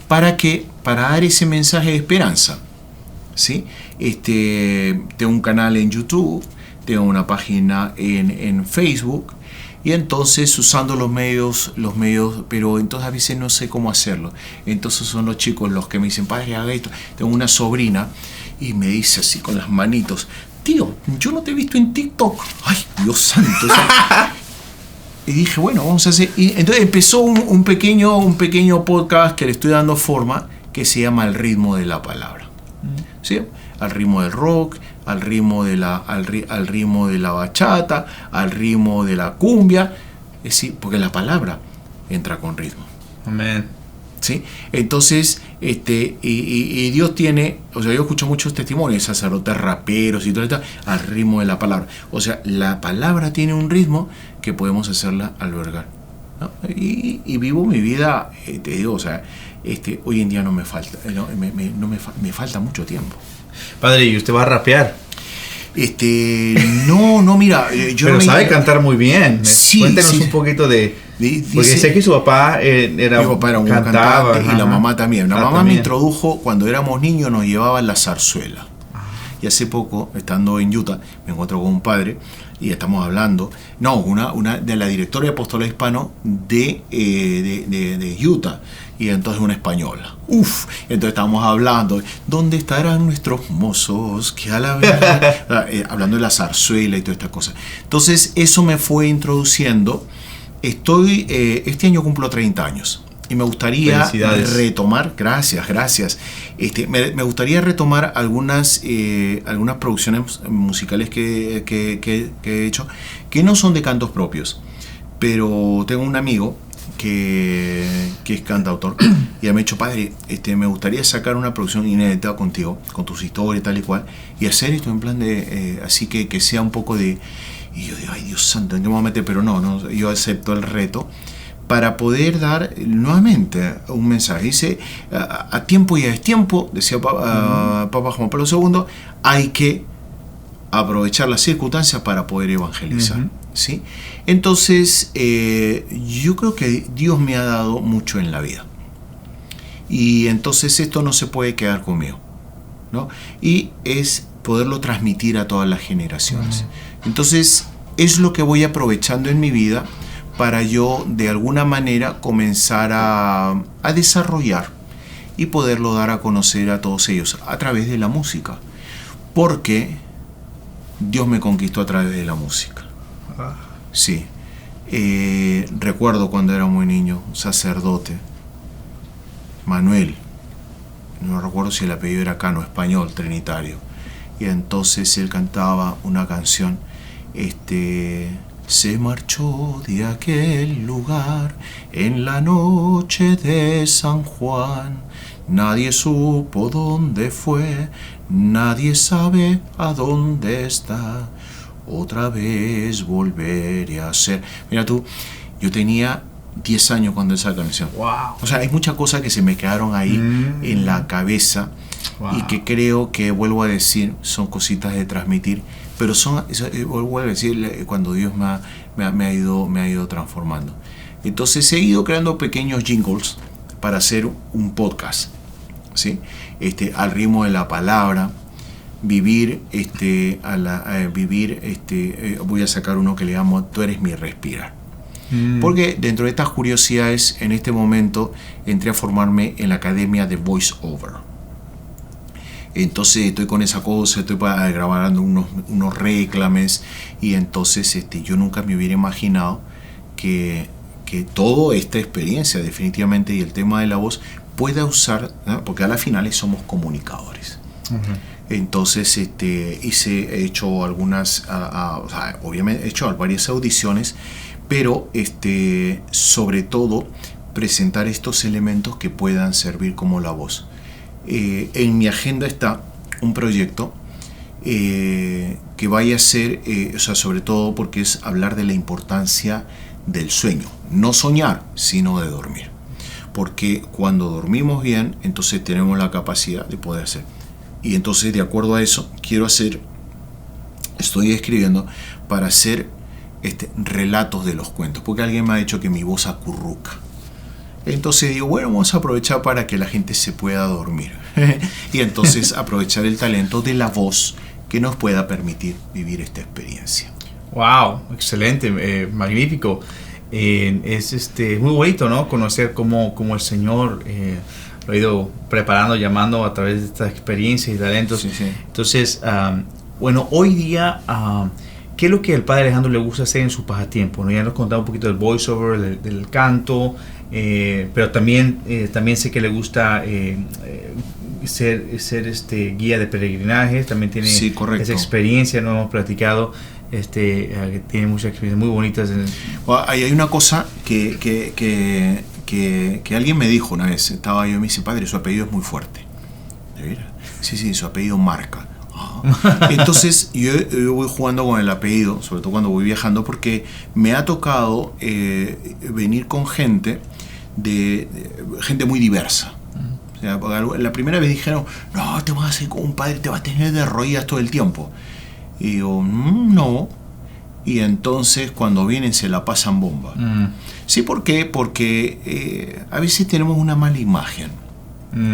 B: para dar ese mensaje de esperanza. ¿Sí? Tengo un canal en YouTube, tengo una página en Facebook, y entonces usando los medios, pero entonces a veces no sé cómo hacerlo. Entonces son los chicos los que me dicen, padre, haga esto. Tengo una sobrina y me dice así con las manitos, tío, yo no te he visto en TikTok. Ay, Dios santo. Y dije, bueno, vamos a hacer. Y entonces empezó un pequeño podcast que le estoy dando forma, que se llama Al ritmo de la palabra. ¿Sí? Al ritmo del rock, al ritmo de la bachata, al ritmo de la cumbia. Es decir, porque la palabra entra con ritmo.
A: Amén.
B: ¿Sí? Entonces, y Dios tiene, o sea, yo escucho muchos testimonios de sacerdotes raperos y todo esto, al ritmo de la palabra. O sea, la palabra tiene un ritmo que podemos hacerla albergar, ¿no? Y vivo mi vida, te digo, o sea, hoy en día no me falta, me falta mucho tiempo.
A: Padre, ¿y usted va a rapear?
B: No, mira, yo
A: pero
B: no
A: sabe cantar muy bien.
B: Sí,
A: cuéntenos
B: sí.
A: un poquito de... Porque
B: Dice,
A: sé que su papá era
B: mi papá era un
A: cantaba,
B: cantante y la mamá también. La mamá
A: también
B: me introdujo, cuando éramos niños nos llevaba a la zarzuela. Y hace poco, estando en Utah, me encuentro con un padre y estamos hablando, una de la directora de apostolado hispano de Utah, y entonces una española. Entonces estábamos hablando, ¿dónde estarán nuestros mozos? Que a la verdad, hablando de la zarzuela y todas estas cosas. Entonces eso me fue introduciendo. Este año cumplo 30 años. Y me gustaría retomar, gracias. Me gustaría retomar algunas producciones musicales que he hecho, que no son de cantos propios, pero tengo un amigo que es cantautor y me ha dicho, padre, me gustaría sacar una producción inédita contigo, con tus historias tal y cual, y hacer esto en plan de, así que sea un poco de... Y yo digo, ay Dios santo, ¿en qué momento? Pero no, yo acepto el reto para poder dar nuevamente un mensaje. Dice, a tiempo y a destiempo, decía Papa Juan Pablo II, hay que aprovechar las circunstancias para poder evangelizar. ¿Sí? Entonces, yo creo que Dios me ha dado mucho en la vida. Y entonces esto no se puede quedar conmigo, ¿no? Y es poderlo transmitir a todas las generaciones. Entonces, es lo que voy aprovechando en mi vida para yo de alguna manera comenzar a desarrollar y poderlo dar a conocer a todos ellos a través de la música, porque Dios me conquistó a través de la música. Sí. Recuerdo cuando era muy niño, un sacerdote, Manuel, no recuerdo si el apellido era Cano, español, trinitario, y entonces él cantaba una canción, se marchó de aquel lugar en la noche de San Juan. Nadie supo dónde fue, nadie sabe a dónde está. Otra vez volveré a ser. Mira tú, yo tenía 10 años cuando esa canción.
A: Wow.
B: O sea, hay muchas cosas que se me quedaron ahí en la cabeza. Wow. Y que creo que, vuelvo a decir, son cositas de transmitir, pero vuelvo a decir, cuando Dios me ha ido transformando. Entonces he ido creando pequeños jingles para hacer un podcast, ¿sí? Al ritmo de la palabra, vivir, voy a sacar uno que le llamo Tú eres mi respirar. Porque dentro de estas curiosidades, en este momento entré a formarme en la academia de Voice Over. Entonces estoy con esa cosa, estoy grabando unos reclames, y entonces yo nunca me hubiera imaginado que toda esta experiencia definitivamente y el tema de la voz pueda usar, ¿no? Porque a la final somos comunicadores. Entonces he hecho algunas, obviamente he hecho varias audiciones, pero sobre todo presentar estos elementos que puedan servir como la voz. En mi agenda está un proyecto que vaya a ser, sobre todo porque es hablar de la importancia del sueño, no soñar, sino de dormir, porque cuando dormimos bien, entonces tenemos la capacidad de poder hacer. Y entonces, de acuerdo a eso, estoy escribiendo para hacer relatos de los cuentos, porque alguien me ha dicho que mi voz acurruca. Entonces digo, bueno, vamos a aprovechar para que la gente se pueda dormir. Y entonces aprovechar el talento de la voz que nos pueda permitir vivir esta experiencia.
A: Wow, excelente, magnífico. Es muy bonito, ¿no? Conocer cómo el Señor lo ha ido preparando, llamando a través de esta experiencia y talentos.
B: Sí.
A: Entonces, bueno, hoy día, ¿qué es lo que al Padre Alejandro le gusta hacer en su pasatiempo? ¿No? Ya nos contaba un poquito del voiceover, del canto, pero también sé que le gusta ser guía de peregrinajes. También tiene esa experiencia, no hemos platicado, que tiene muchas experiencias muy bonitas.
B: Bueno, hay una cosa que alguien me dijo una vez, estaba yo y me dice, padre, su apellido es muy fuerte. ¿De veras? Sí, su apellido marca. Entonces yo voy jugando con el apellido, sobre todo cuando voy viajando, porque me ha tocado venir con gente muy diversa. O sea, la primera vez dijeron, no, te vas a hacer con un padre, te vas a tener de rodillas todo el tiempo. Y yo, no. Y entonces cuando vienen se la pasan bomba. Sí, ¿por qué? Porque a veces tenemos una mala imagen.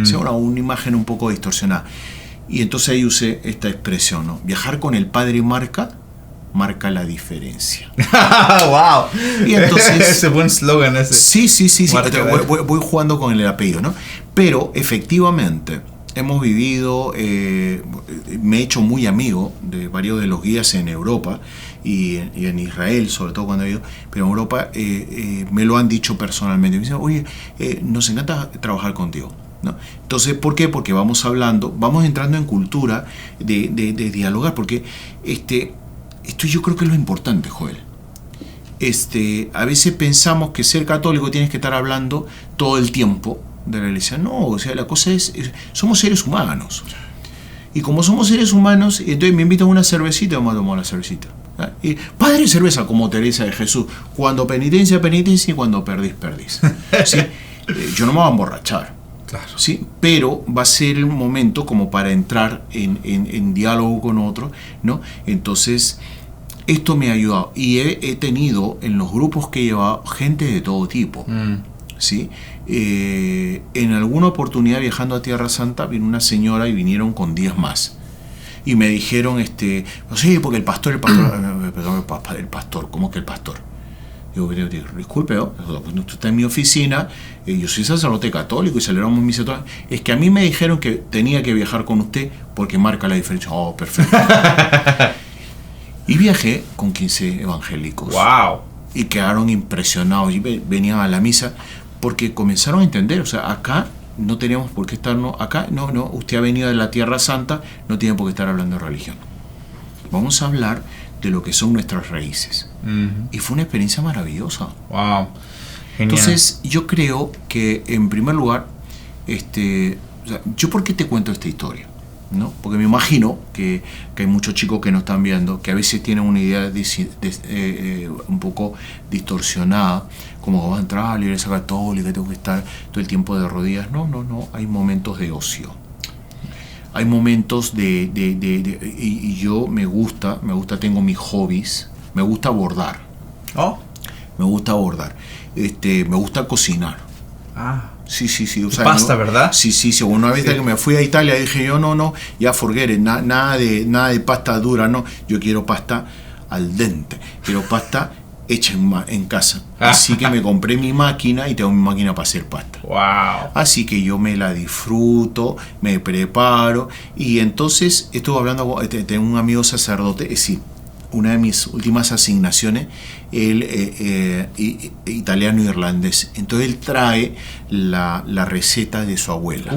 B: O sea, una imagen un poco distorsionada. Y entonces ahí usé esta expresión, ¿no? Viajar con el padre marca la diferencia.
A: ¡Wow!
B: Y entonces,
A: ese buen slogan ese.
B: Sí. Voy jugando con el apellido, ¿no? Pero efectivamente hemos vivido, me he hecho muy amigo de varios de los guías en Europa y en Israel, sobre todo cuando he ido, pero en Europa me lo han dicho personalmente. Me dicen, oye, nos encanta trabajar contigo, ¿no? Entonces, ¿por qué? Porque vamos entrando en cultura de dialogar, porque esto yo creo que es lo importante, Joel. A veces pensamos que ser católico tienes que estar hablando todo el tiempo de la iglesia. No, o sea, la cosa es somos seres humanos. Y como somos seres humanos, entonces me invitan a una cervecita y vamos a tomar la cervecita. Y padre cerveza, como Teresa de Jesús. Cuando penitencia, penitencia, y cuando perdís, perdís. ¿Sí? Yo no me voy a emborrachar.
A: Claro.
B: ¿Sí? Pero va a ser el momento como para entrar en diálogo con otro, ¿no? Entonces, esto me ha ayudado. Y he tenido en los grupos que he llevado gente de todo tipo. ¿Sí? En alguna oportunidad viajando a Tierra Santa vino una señora y vinieron con 10 más. Y me dijeron, sí, porque el pastor, ¿cómo que el pastor? Digo, disculpe, usted está en mi oficina, yo soy sacerdote católico y celebramos misa toda. Es que a mí me dijeron que tenía que viajar con usted porque marca la diferencia. Oh, perfecto. Y viajé con 15 evangélicos.
A: ¡Wow!
B: Y quedaron impresionados y venían a la misa porque comenzaron a entender, o sea, acá no teníamos por qué estar, acá no, usted ha venido de la Tierra Santa, no tiene por qué estar hablando de religión. Vamos a hablar de lo que son nuestras raíces. Y fue una experiencia maravillosa.
A: Wow. Genial.
B: Entonces, yo creo que en primer lugar, o sea, ¿yo por qué te cuento esta historia? ¿No? Porque me imagino que hay muchos chicos que nos están viendo que a veces tienen una idea un poco distorsionada, como que va a entrar a la iglesia católica, tengo que estar todo el tiempo de rodillas. No, hay momentos de ocio. Hay momentos y yo me gusta, tengo mis hobbies, me gusta bordar.
A: ¿Oh?
B: Me gusta bordar. Me gusta cocinar.
A: Ah.
B: Sí. O sea,
A: pasta, ¿verdad?
B: Sí. Una vez que me fui a Italia dije yo, no, ya forget it, nada de pasta dura, no. Yo quiero pasta al dente, quiero pasta hecha en casa. Así que me compré mi máquina y tengo mi máquina para hacer pasta.
A: Wow.
B: Así que yo me la disfruto, me preparo. Y entonces estuve hablando con un amigo sacerdote, es decir, una de mis últimas asignaciones, él italiano-irlandés. Entonces él trae la receta de su abuela,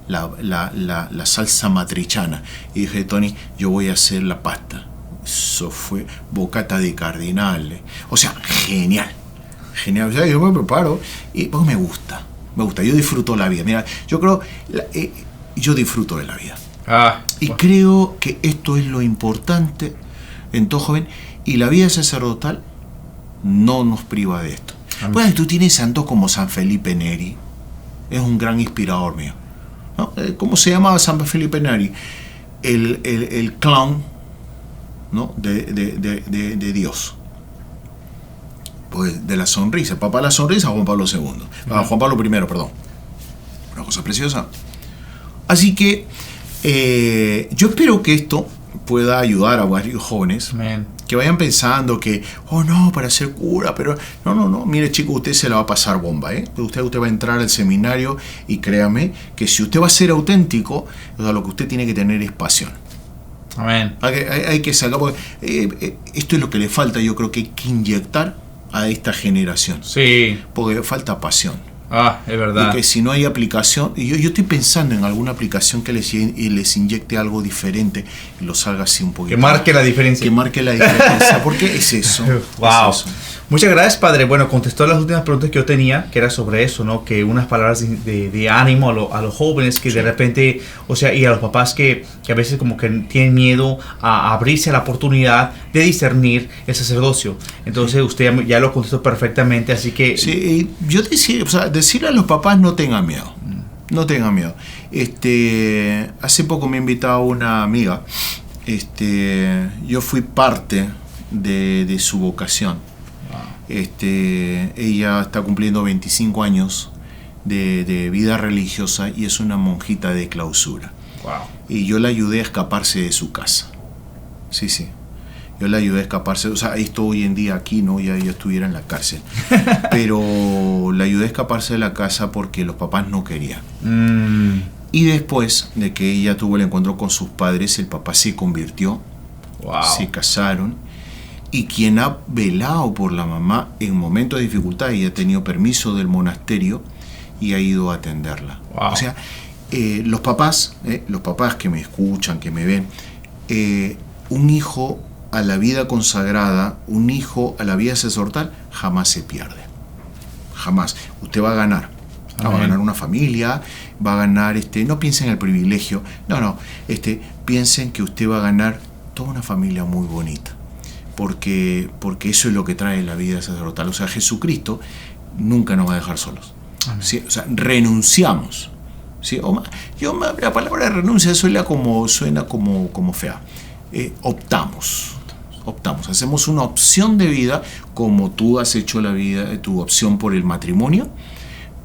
B: la salsa matriciana. Y dije, Tony, yo voy a hacer la pasta. Eso fue bocata de cardinales. O sea, genial. O sea, yo me preparo y pues me gusta. Yo disfruto la vida. Mira, yo creo, yo disfruto de la vida. Y creo que esto es lo importante en todo joven, y la vida sacerdotal no nos priva de esto. Pues tú tienes santos como San Felipe Neri, es un gran inspirador mío, ¿no? ¿Cómo se llamaba San Felipe Neri? El clown, ¿no? de Dios, pues de la sonrisa, papá la sonrisa, Juan Pablo II, Juan Pablo I, perdón, una cosa preciosa. Así que yo espero que esto pueda ayudar a varios jóvenes. Amen. Que vayan pensando que, para ser cura, pero no, mire chico, usted se la va a pasar bomba, usted va a entrar al seminario y créame que si usted va a ser auténtico, o sea, lo que usted tiene que tener es pasión.
A: Amén.
B: Hay que sacar, porque esto es lo que le falta, yo creo que hay que inyectar a esta generación.
A: Sí.
B: Porque falta pasión.
A: Es verdad.
B: Y que si no hay aplicación, y yo estoy pensando en alguna aplicación que les inyecte algo diferente y lo salga así un poquito.
A: Que marque la diferencia.
B: Que marque la diferencia, porque es eso.
A: Wow.
B: Es eso.
A: Muchas gracias, padre. Bueno, contestó las últimas preguntas que yo tenía, que era sobre eso, ¿no? Que unas palabras de ánimo a los jóvenes que de repente, o sea, y a los papás que a veces como que tienen miedo a abrirse a la oportunidad de discernir el sacerdocio. Entonces usted ya lo contestó perfectamente, así que...
B: Sí, yo decirle a los papás no tengan miedo. No tengan miedo. Hace poco me ha invitado una amiga. Yo fui parte de su vocación. Ella está cumpliendo 25 años de vida religiosa y es una monjita de clausura.
A: Wow.
B: y yo la ayudé a escaparse de su casa. Sí, sí. Yo la ayudé a escaparse, o sea, esto hoy en día aquí, ¿no? Ya estuviera en la cárcel. Pero la ayudé a escaparse de la casa porque los papás no querían. Y después de que ella tuvo el encuentro con sus padres, el papá se convirtió, se casaron, y quien ha velado por la mamá en momentos de dificultad y ha tenido permiso del monasterio y ha ido a atenderla. O sea, los papás que me escuchan, que me ven, un hijo a la vida consagrada, un hijo a la vida sacerdotal, jamás se pierde. Jamás. Usted va a ganar. Va a ganar una familia, va a ganar, no piensen en el privilegio, no, piensen que usted va a ganar toda una familia muy bonita, porque eso es lo que trae la vida sacerdotal. O sea, Jesucristo nunca nos va a dejar solos. ¿Sí? O sea, renunciamos. ¿Sí? La palabra renuncia suena como fea. Optamos, hacemos una opción de vida, como tú has hecho la vida, tu opción por el matrimonio.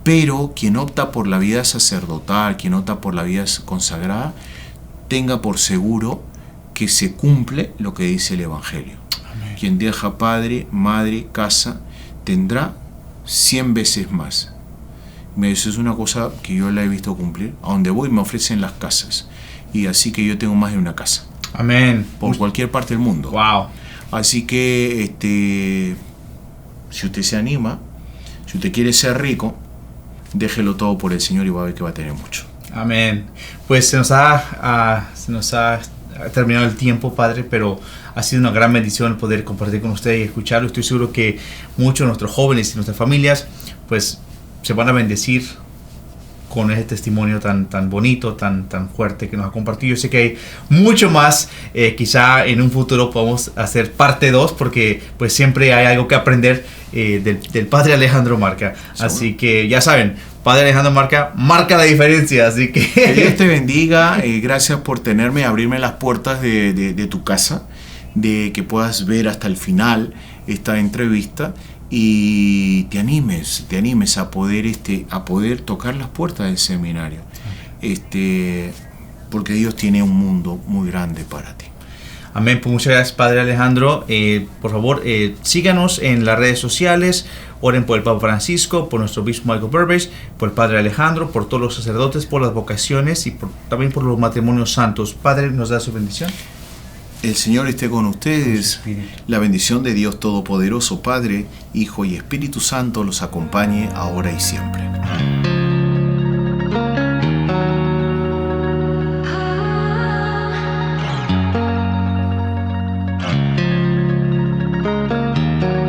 B: Pero quien opta por la vida sacerdotal, quien opta por la vida consagrada, tenga por seguro que se cumple lo que dice el Evangelio. Amén. Quien deja padre, madre, casa, tendrá 100 veces más. Eso es una cosa que yo la he visto cumplir. A donde voy me ofrecen las casas. Y así que yo tengo más de una casa.
A: Amén.
B: Por cualquier parte del mundo.
A: Wow.
B: Así que si usted se anima, si usted quiere ser rico, déjelo todo por el Señor y va a ver que va a tener mucho.
A: Amén. Pues se nos ha terminado el tiempo, Padre, pero ha sido una gran bendición poder compartir con usted y escucharlo. Estoy seguro que muchos de nuestros jóvenes y nuestras familias pues se van a bendecir con ese testimonio tan bonito, tan fuerte que nos ha compartido. Yo sé que hay mucho más, quizá en un futuro podamos hacer parte 2, porque pues siempre hay algo que aprender del Padre Alejandro Marca. Así que ya saben, Padre Alejandro Marca marca la diferencia, así que
B: Dios te bendiga. Gracias por abrirme las puertas de tu casa, de que puedas ver hasta el final esta entrevista. Y te animes a poder tocar las puertas del seminario, porque Dios tiene un mundo muy grande para ti.
A: Amén. Pues muchas gracias, Padre Alejandro. Por favor, síganos en las redes sociales. Oren por el Papa Francisco, por nuestro obispo Michael Burbage, por el Padre Alejandro, por todos los sacerdotes, por las vocaciones y también por los matrimonios santos. Padre, ¿nos da su bendición?
B: El Señor esté con ustedes. La bendición de Dios Todopoderoso, Padre, Hijo y Espíritu Santo los acompañe ahora y siempre.